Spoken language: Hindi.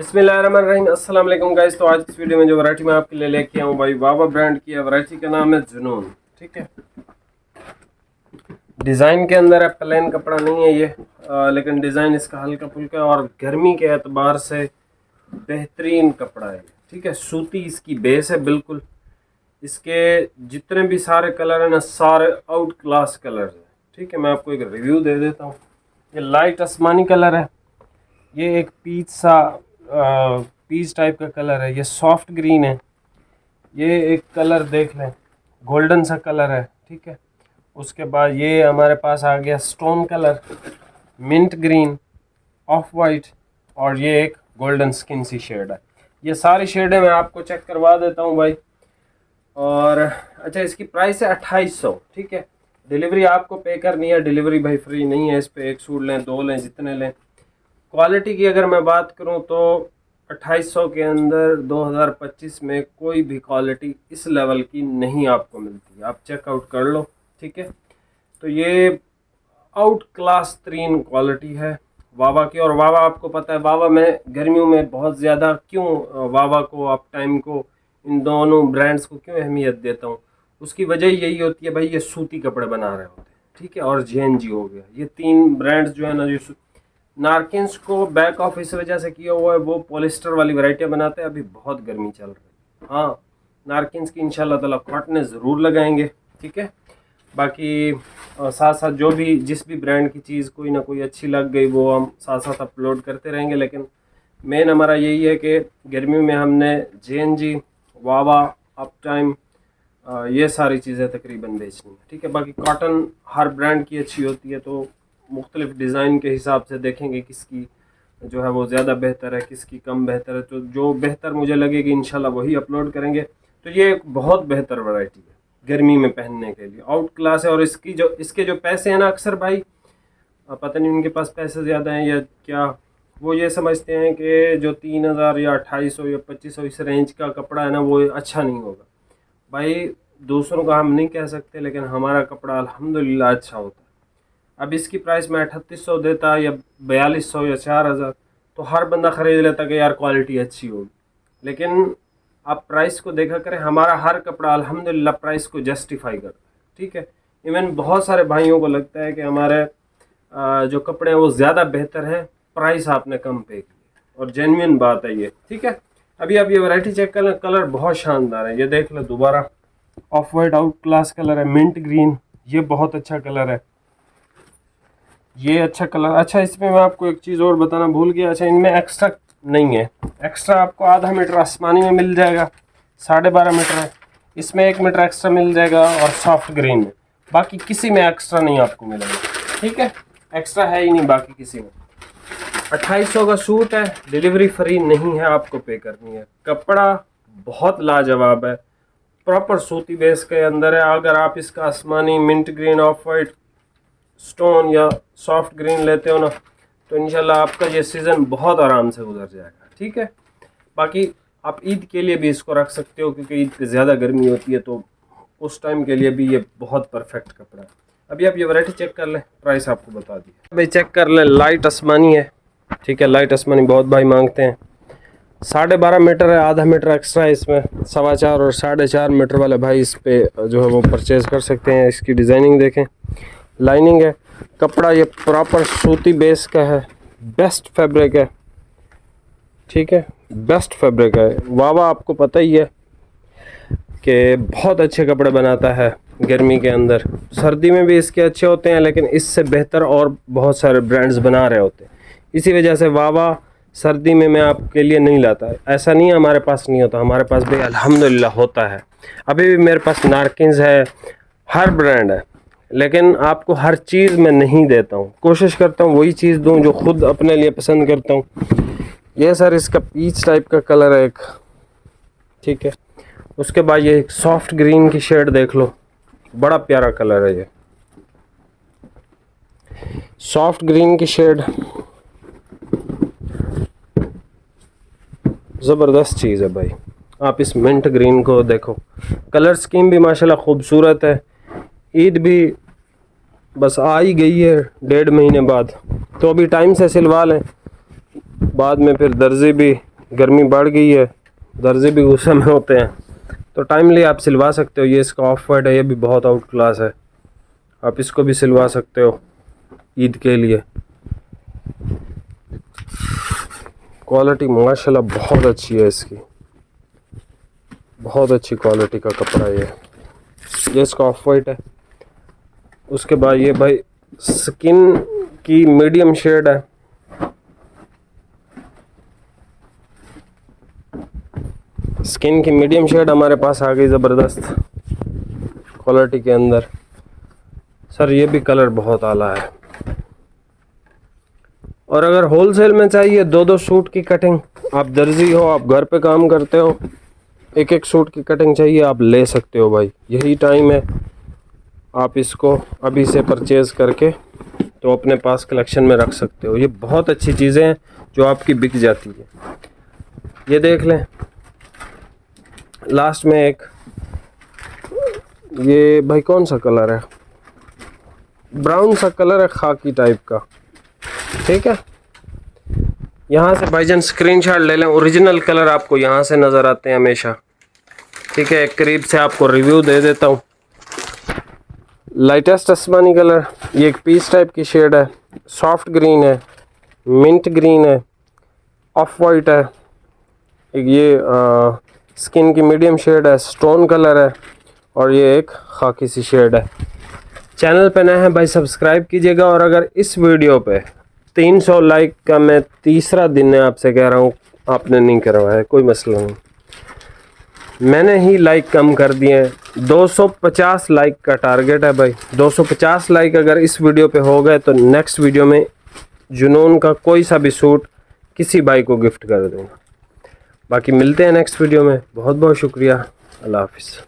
बिस्मिल्लाहिर्रहमानिर्रहीम। अस्सलाम वालेकुम गाइस। तो आज इस वीडियो में जो वैरायटी मैं आपके लिए लेके आऊँ भाई, वावा ब्रांड की है। वैरायटी का नाम है जुनून। ठीक है, डिज़ाइन के अंदर है, प्लेन कपड़ा नहीं है ये, लेकिन डिज़ाइन इसका हल्का फुल्का और गर्मी के एतबार से बेहतरीन कपड़ा है। ठीक है, सूती इसकी बेस है बिल्कुल। इसके जितने भी सारे कलर हैं ना, सारे आउट क्लास कलर है। ठीक है, मैं आपको एक रिव्यू दे देता हूँ। ये लाइट आसमानी कलर है, ये एक पीच टाइप का कलर है, ये सॉफ्ट ग्रीन है, ये एक कलर देख लें गोल्डन सा कलर है। ठीक है, उसके बाद ये हमारे पास आ गया stone colour, mint green, off white, और ये एक गोल्डन स्किन सी शेड है। ये सारी शेडें मैं आपको चेक करवा देता हूँ भाई। और अच्छा, इसकी प्राइस है 2800। ठीक है, डिलीवरी आपको पे करनी है, डिलीवरी भाई फ्री नहीं है। इस पर एक सूट लें, दो लें, जितने लें। क्वालिटी की अगर मैं बात करूं तो 2800 के अंदर 2025 में कोई भी क्वालिटी इस लेवल की नहीं आपको मिलती, आप चेकआउट कर लो। ठीक है, तो ये आउट क्लास तरीन क्वालिटी है वावा की। और वावा आपको पता है, वावा में गर्मियों में बहुत ज़्यादा क्यों वावा को, अप टाइम को, इन दोनों ब्रांड्स को क्यों अहमियत देता हूँ, उसकी वजह यही होती है भाई, ये सूती कपड़े बना रहे होते हैं। ठीक है, और जेएनजी हो गया, ये तीन ब्रांड्स जो है ना, जो नारकिन्स को बैक ऑफ इस वजह से किया हुआ है, वो पॉलिस्टर वाली वैरायटियाँ बनाते हैं। अभी बहुत गर्मी चल रही है। हाँ, नारकिन्स की इंशाल्लाह ताला कॉटन ज़रूर लगाएंगे। ठीक है, बाकी साथ साथ जो भी जिस भी ब्रांड की चीज़ कोई ना कोई अच्छी लग गई, वो हम साथ साथ अपलोड करते रहेंगे। लेकिन मेन हमारा यही है कि गर्मियों में हमने जेएनजी, वावा, अप टाइम, ये सारी चीज़ें तकरीबन बेचनी है। ठीक है, बाकी कॉटन हर ब्रांड की अच्छी होती है, तो मुख्तलिफ डिज़ाइन के हिसाब से देखेंगे किसकी जो है वो ज़्यादा बेहतर है, किसकी कम बेहतर है। तो जो बेहतर मुझे लगेगी इंशाल्लाह वही अपलोड करेंगे। तो ये एक बहुत बेहतर वैरायटी है गर्मी में पहनने के लिए, आउट क्लास है। और इसके जो पैसे हैं ना, अक्सर भाई पता नहीं उनके पास पैसे ज़्यादा हैं या क्या, वो ये समझते हैं कि जो 3000 या 2800 या 2500 इस रेंज का कपड़ा है ना, वो अच्छा नहीं होगा। भाई दूसरों का हम नहीं कह सकते, लेकिन हमारा कपड़ा अल्हम्दुलिल्लाह अच्छा होता है। अब इसकी प्राइस मैं 3800 देता या 4200 या 4000, तो हर बंदा ख़रीद लेता कि यार क्वालिटी अच्छी होगी। लेकिन आप प्राइस को देखा करें, हमारा हर कपड़ा अल्हम्दुलिल्लाह प्राइस को जस्टिफाई करता है। ठीक है, इवन बहुत सारे भाइयों को लगता है कि हमारे जो कपड़े हैं वो ज़्यादा बेहतर हैं, प्राइस आपने कम पे की, और जेन्युइन बात है ये। ठीक है, अभी आप ये वैरायटी चेक कर लें, कलर बहुत शानदार है। ये देख लो दोबारा, of white out class colour है, मिंट ग्रीन, ये बहुत अच्छा कलर है, ये अच्छा कलर। अच्छा, इसमें मैं आपको एक चीज़ और बताना भूल गया। अच्छा, इनमें एक्स्ट्रा नहीं है, एक्स्ट्रा आपको आधा मीटर आसमानी में मिल जाएगा, 12.5 मीटर है, इसमें 1 मीटर एक्स्ट्रा मिल जाएगा, और सॉफ्ट ग्रीन में। बाकी किसी में एक्स्ट्रा नहीं आपको मिलेगा। ठीक है, एक्स्ट्रा है ही नहीं बाकी किसी में। 2800 का सूट है, डिलीवरी फ्री नहीं है, आपको पे करनी है। कपड़ा बहुत लाजवाब है, प्रॉपर सूती बेस के अंदर है। अगर आप इसका आसमानी, mint green, off white, stone या सॉफ्ट ग्रीन लेते हो ना, तो इंशाल्लाह आपका ये सीज़न बहुत आराम से गुजर जाएगा। ठीक है, बाकी आप ईद के लिए भी इसको रख सकते हो, क्योंकि ईद पे ज़्यादा गर्मी होती है, तो उस टाइम के लिए भी ये बहुत परफेक्ट कपड़ा है। अभी आप ये वैरायटी चेक कर लें, प्राइस आपको बता दी भाई। चेक कर लें, लाइट आसमानी है। ठीक है, लाइट आसमानी बहुत भाई मांगते हैं। 12.5 मीटर है, आधा मीटर एक्स्ट्रा है इसमें। 4.25 और 4.5 मीटर वाले भाई इस पे जो है वो परचेज़ कर सकते हैं। इसकी डिज़ाइनिंग देखें, लाइनिंग है, कपड़ा ये प्रॉपर सूती बेस का है, बेस्ट फैब्रिक है। ठीक है, बेस्ट फैब्रिक है। वावा आपको पता ही है कि बहुत अच्छे कपड़े बनाता है गर्मी के अंदर, सर्दी में भी इसके अच्छे होते हैं, लेकिन इससे बेहतर और बहुत सारे ब्रांड्स बना रहे होते हैं। इसी वजह से वावा सर्दी में मैं आपके लिए नहीं लाता। ऐसा नहीं है हमारे पास नहीं होता, हमारे पास भी अल्हम्दुलिल्लाह होता है। अभी भी मेरे पास नारकिन्स है, हर ब्रांड है, लेकिन आपको हर चीज़ मैं नहीं देता हूँ। कोशिश करता हूँ वही चीज़ दूँ जो खुद अपने लिए पसंद करता हूँ। ये सर इसका पीच टाइप का कलर है एक। ठीक है, उसके बाद ये एक सॉफ्ट ग्रीन की शेड देख लो, बड़ा प्यारा कलर है ये, सॉफ्ट ग्रीन की शेड, ज़बरदस्त चीज़ है भाई। आप इस मिंट ग्रीन को देखो, कलर स्कीम भी माशाल्लाह खूबसूरत है। ईद भी बस आ ही गई है 1.5 महीने बाद, तो अभी टाइम से सिलवा लें, बाद में फिर दर्जी भी गर्मी बढ़ गई है, दर्जे भी गुस्से में होते हैं, तो टाइमली आप सिलवा सकते हो। ये इसका ऑफ वाइट है, ये भी बहुत आउट क्लास है, आप इसको भी सिलवा सकते हो ईद के लिए। क्वालिटी माशाल्लाह बहुत अच्छी है इसकी, बहुत अच्छी क्वालिटी का कपड़ा है ये इसका ऑफ वाइट है। उसके बाद ये भाई स्किन की मीडियम शेड है, स्किन की मीडियम शेड हमारे पास आ गई ज़बरदस्त क्वालिटी के अंदर। सर ये भी कलर बहुत आला है। और अगर होलसेल में चाहिए 2-2 सूट की कटिंग, आप दर्जी हो, आप घर पे काम करते हो, 1-1 सूट की कटिंग चाहिए आप ले सकते हो भाई, यही टाइम है। आप इसको अभी से परचेज़ करके तो अपने पास कलेक्शन में रख सकते हो। ये बहुत अच्छी चीज़ें हैं जो आपकी बिक जाती है। ये देख लें, लास्ट में एक ये भाई कौन सा कलर है, ब्राउन सा कलर है, खाकी टाइप का, ठीक है। यहाँ से भाईजान स्क्रीनशॉट ले लें, ओरिजिनल कलर आपको यहाँ से नज़र आते हैं हमेशा, ठीक है। एक करीब से आपको रिव्यू दे देता हूँ। लाइटेस्ट आसमानी कलर, ये एक पीस टाइप की शेड है, सॉफ्ट ग्रीन है, मिंट ग्रीन है, ऑफ वाइट है, एक ये स्किन की मीडियम शेड है, स्टोन कलर है, और ये एक खाकी सी शेड है। चैनल पे नए हैं भाई सब्सक्राइब कीजिएगा। और अगर इस वीडियो पे 300 लाइक का, मैं तीसरा दिन है आपसे कह रहा हूँ, आपने नहीं करवाया, कोई मसला नहीं, मैंने ही लाइक कम कर दिए हैं। 250 लाइक का टारगेट है भाई, 250 लाइक अगर इस वीडियो पे हो गए तो नेक्स्ट वीडियो में जुनून का कोई सा भी सूट किसी भाई को गिफ्ट कर दूँगा। बाकी मिलते हैं नेक्स्ट वीडियो में, बहुत बहुत शुक्रिया, अल्लाह हाफिज़।